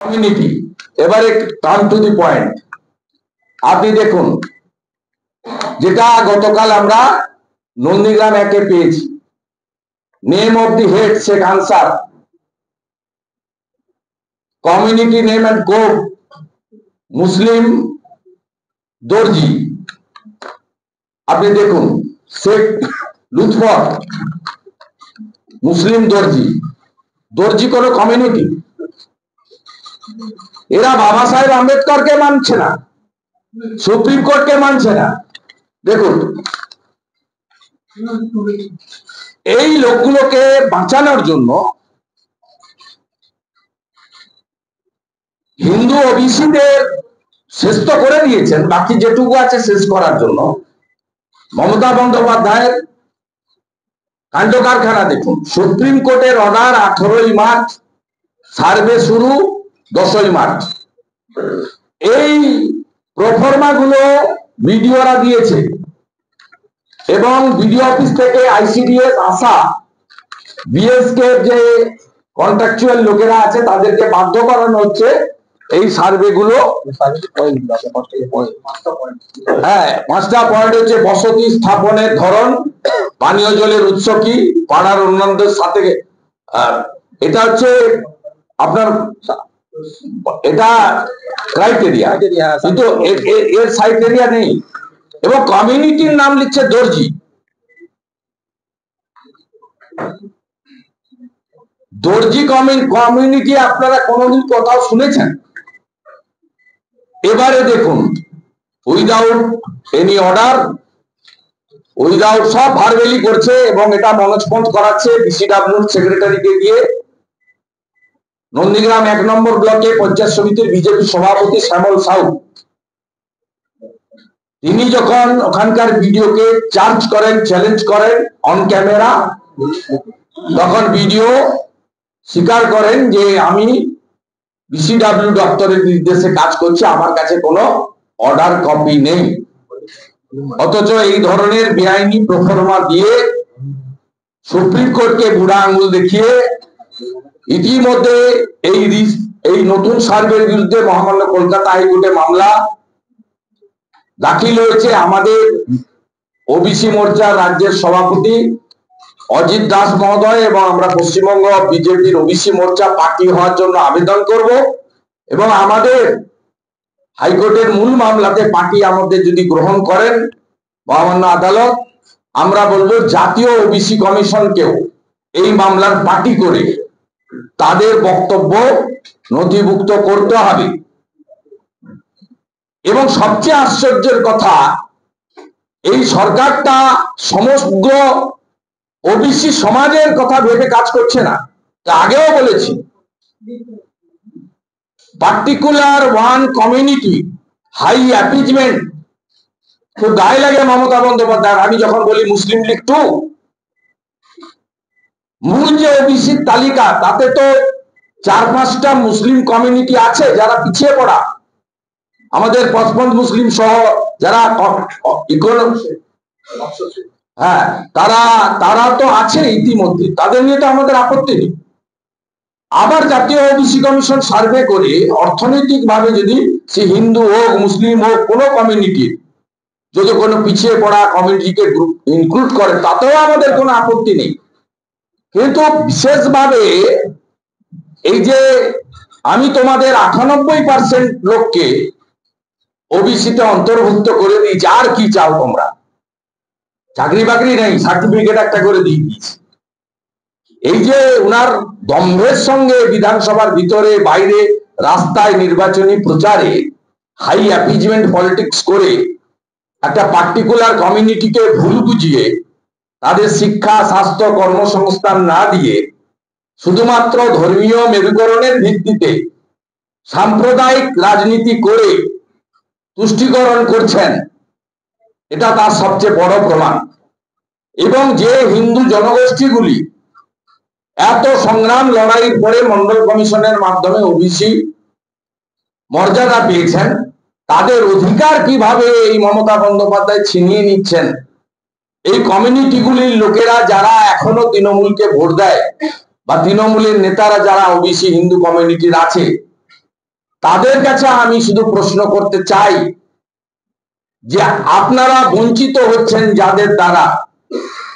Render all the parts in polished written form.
Community. এবারে come to the point. আপনি দেখুন, যেটা গতকাল আমরা নন্দীগ্রাম একে পেয়েছি, name of the head Sheikh Ansar, community name and code Muslim দর্জি। আপনি দেখুন, শেখ লুৎফর মুসলিম দর্জি। দর্জি কোন কমিউনিটি? এরা বাবা সাহেব আম্বেদকরকে মানছে না, সুপ্রিম কোর্টকে মানছে না। দেখুন, এই লোকগুলোকে বাঁচানোর জন্য হিন্দু ওবিসিদের শেষ তো করে দিয়েছেন, বাকি যেটুকু আছে শেষ করার জন্য মমতা বন্দ্যোপাধ্যায়ের কাণ্ড কারখানা দেখুন। সুপ্রিম কোর্টের অর্ডার 18ই মার্চ, সার্ভে শুরু 10ই মার্চ। এই প্রফর্মা গুলো বিডিওরা দিয়েছে এবং বিডিও অফিস থেকে আইসিডিএস আসা বিএসকে যে কন্ট্রাকচুয়াল লোকেরা আছে তাদেরকে বাধ্য করানো হচ্ছে এই সার্ভে গুলো। হ্যাঁ, 5টা পয়েন্ট হচ্ছে বসতি স্থাপনের ধরন, পানীয় জলের উৎস কি, পাড়ার অন্যান্যদের সাথে, এটা হচ্ছে আপনার, এটা ক্রাইটেরিয়া, কিন্তু এর সাইটেরিয়া নেই। এবং কমিউনিটির নাম লিখছে দর্জি। দর্জি কমিউনিটি আপনারা কোনোদিন কোথাও শুনেছেন? এবারে দেখুন, উইদাউট এনি অর্ডার, উইদাউট, সব ভারবেলি করছে এবং এটা মনোজপন্থ করাচ্ছে বিসিডব্লিউ সেক্রেটারিকে দিয়ে। নন্দীগ্রাম 1 নম্বর ব্লকে পঞ্চায়েত সমিতির বিজেপি সভাপতি শ্যামল সাউ, তিনি যখন ওখানকার ভিডিওকে চার্জ করেন, চ্যালেঞ্জ করেন অন ক্যামেরা, তখন ভিডিও স্বীকার করেন যে আমি বিসিডব্লিউ দপ্তরের নির্দেশে কাজ করছি, আমার কাছে কোনো অর্ডার কপি নেই। অথচ এই ধরনের বেআইনি প্রফর্মা দিয়ে সুপ্রিম কোর্টকে বুড়া আঙুল দেখিয়ে ইতিমধ্যে এই নতুন সার্ভের বিরুদ্ধে মহামান্য কলকাতা হাইকোর্টে মামলা দাখিল হয়েছে। আমাদের ওবিসি মোর্চার রাজ্যের সভাপতি অজিত দাস মহোদয় এবং আমরা পশ্চিমবঙ্গ বিজেপির ওবিসি মোর্চা পার্টি হওয়ার জন্য আবেদন করব এবং আমাদের হাইকোর্টের মূল মামলাতে পার্টি আমাদের যদি গ্রহণ করেন মহামান্য আদালত, আমরা বলবো জাতীয় ওবিসি কমিশনকেও এই মামলার পার্টি করে তাদের বক্তব্য নথিভুক্ত করতে হবে। এবং সবচেয়ে আশ্চর্যের কথা, এই সরকারটা সমগ্র ওবিসি সমাজের কথা ভেবে কাজ করছে না। আগেও বলেছি, particular one community high appeasement খুব গায়ে লাগে মমতা বন্দ্যোপাধ্যায়। আমি যখন বলি মুসলিম লীগ 2, মূল যে ওবিসির তালিকা তাতে তো 4-5টা মুসলিম কমিউনিটি আছে যারা পিছিয়ে পড়া, আমাদের পছন্দ মুসলিম সহ যারা হ্যাঁ তারা তো আছে ইতিমধ্যে, তাদের নিয়ে তো আমাদের আপত্তি নেই। আবার জাতীয় ওবিসি কমিশন সার্ভে করে অর্থনৈতিক ভাবে যদি সে হিন্দু হোক মুসলিম হোক কোনো কমিউনিটির যদি কোনো পিছিয়ে পড়া কমিউনিটিকে গ্রুপ ইনক্লুড করে তাতেও আমাদের কোনো আপত্তি নেই। কিন্তু বিশেষভাবে এই যে আমি তোমাদের 98% লোককে ওবিসিতে অন্তর্ভুক্ত করে দিয়েছি, আর কি চাও তোমরা? চাকরি বাকরি নেই, সার্টিফিকেট একটা করে দিয়ে দিয়েছি। এই যে উনার দম্ভের সঙ্গে বিধানসভার ভিতরে বাইরে রাস্তায় নির্বাচনী প্রচারে হাই অ্যাপিজমেন্ট পলিটিক্স করে একটা পার্টিকুলার কমিউনিটিকে ভুল বুঝিয়ে তাদের শিক্ষা স্বাস্থ্য কর্মসংস্থান না দিয়ে শুধুমাত্র ধর্মীয় মেরুকরণের ভিত্তিতে সাম্প্রদায়িক রাজনীতি করে তুষ্টিকরণ করছেন, এটা তার সবচেয়ে বড় প্রমাণ। এবং যে হিন্দু জনগোষ্ঠীগুলি এত সংগ্রাম লড়াইয়ের পরে মন্ডল কমিশনের মাধ্যমে ওবিসি মর্যাদা পেয়েছেন, তাদের অধিকার কিভাবে এই মমতা বন্দ্যোপাধ্যায় ছিনিয়ে নিচ্ছেন। এই কমিউনিটিগুলির লোকেরা যারা এখনো তৃণমূলকে ভোট দেয় বা তৃণমূলের নেতারা যারা ওবিসি হিন্দু কমিউনিটির আছে, তাদের কাছে আমি শুধু প্রশ্ন করতে চাই যে আপনারা বঞ্চিত হচ্ছেন যাদের দ্বারা,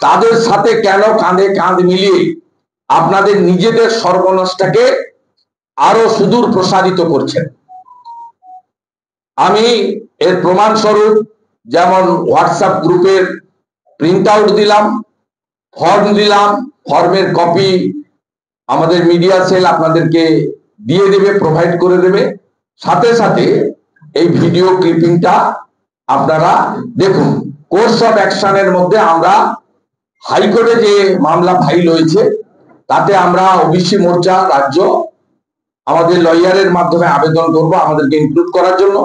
তাদের সাথে কেন কাঁধে কাঁধ মিলিয়ে আপনাদের নিজেদের সর্বনাশটাকে আরো সুদূর প্রসারিত করছেন। আমি এর প্রমাণস্বরূপ যেমন হোয়াটসঅ্যাপ গ্রুপের প্রিন্ট আউট দিলাম, ফর্ম দিলাম, ফর্মের কপি আমাদের মিডিয়া সেল আপনাদেরকে দিয়ে দেবে, প্রোভাইড করে দেবে। সাথে সাথে এই ভিডিও ক্লিপিংটা আপনারা দেখুন। কোর্স অফ অ্যাকশনের মধ্যে আমরা হাইকোর্টে যে মামলা ফাইল হয়েছে তাতে আমরা ওবিসি মোর্চা রাজ্য আমাদের লয়ারের মাধ্যমে আবেদন করব আমাদেরকে ইনক্লুড করার জন্য।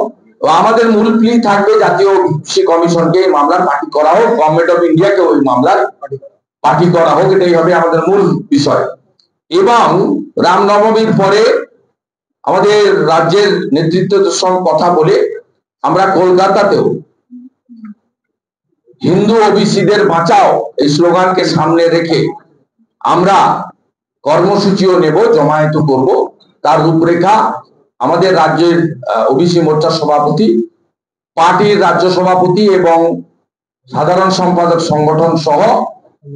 আমাদের মূল প্লি থাকবে জাতীয় ওবিসি কমিশনকে এই মামলার পার্টি করা হোক, গভর্নমেন্ট অফ ইন্ডিয়াকে ওই মামলার পার্টি করা হোক, এটাই হবে আমাদের মূল বিষয়। এবং রামনবমীর পরে আমাদের রাজ্যের নেতৃত্বের সঙ্গে কথা বলে আমরা কলকাতাতেও হিন্দু ওবিসিদের বাঁচাও এই স্লোগানকে সামনে রেখে আমরা কর্মসূচিও নেব, জমায়েত করব। তার রূপরেখা আমাদের রাজ্যের ওবিসি মোর্চার সভাপতি, পার্টির রাজ্য সভাপতি এবং সাধারণ সম্পাদক সংগঠন সহ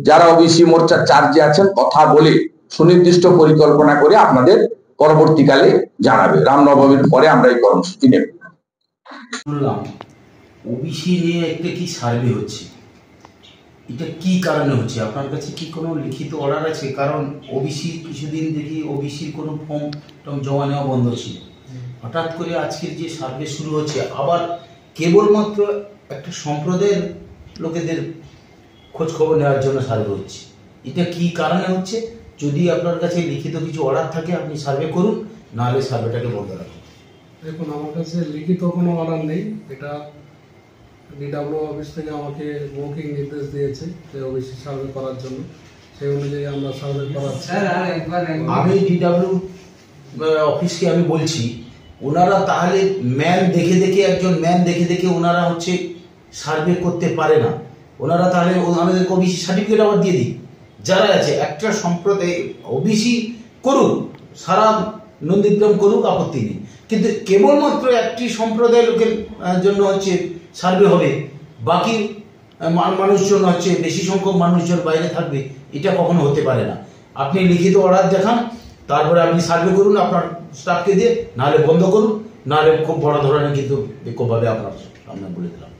যারা ওবিসি মোর্চার চার্জে আছেন কথা বলে সুনির্দিষ্ট পরিকল্পনা করে আপনাদের পরবর্তীকালে জানাবে। রামনবমীর পরে আমরা এই কর্মসূচি নেব। শুনলাম ওবিসি নিয়ে একটা কি সার্ভে হচ্ছে, এটা কি কারণে হচ্ছে? আপনার কাছে কি কোনো লিখিত অর্ডার আছে? কারণ ওবিসি কিছুদিন দেখি ওবিসির কোনো ফর্ম জমা নেওয়া বন্ধ ছিল, হঠাৎ করে আজকের যে সার্ভে শুরু হচ্ছে, আবার কেবলমাত্র একটা সম্প্রদায়ের লোকেদের খোঁজ খবর নেওয়ার জন্য সার্ভে হচ্ছে। এটা কি কারণে হচ্ছে? যদি আপনার কাছে লিখিত কিছু অর্ডার থাকে আপনি সার্ভে করুন, নাহলে সার্ভেটাকে বন্ধ রাখুন। দেখুন, আমার কাছে লিখিত কোনো অর্ডার নেই। এটা ডিডব্লিউ অফিস থেকে আমাকে মৌখিক নির্দেশ দিয়েছে যে ওবিসি সার্ভে করার জন্য, সেই অনুযায়ী আমরা সার্ভে করাচ্ছি। আমি ডিডব্লিউ অফিসকে আমি বলছি, ওনারা তাহলে ম্যান দেখে দেখে, একজন ম্যান দেখে দেখে ওনারা হচ্ছে সার্ভে করতে পারে না। ওনারা তাহলে আমাদেরকে ওবিসি সার্টিফিকেট আবার দিয়ে দিই। যারা আছে একটা সম্প্রদায় ওবিসি করুক, সারা নন্দীগ্রাম করুক, আপত্তি নেই, কিন্তু কেবলমাত্র একটি সম্প্রদায়ের লোকের জন্য হচ্ছে সার্ভে হবে, বাকি মানুষজন হচ্ছে বেশি সংখ্যক মানুষজন বাইরে থাকবে, এটা কখনো হতে পারে না। আপনি লিখিত অর্ডার দেখান, তারপরে আপনি সার্ভে করুন আপনার স্টাফকে দিয়ে, নাহলে বন্ধ করুন, নাহলে খুব বড় ধরনের কিন্তু বিক্ষোভ হবে। আপনার বলে দিলাম।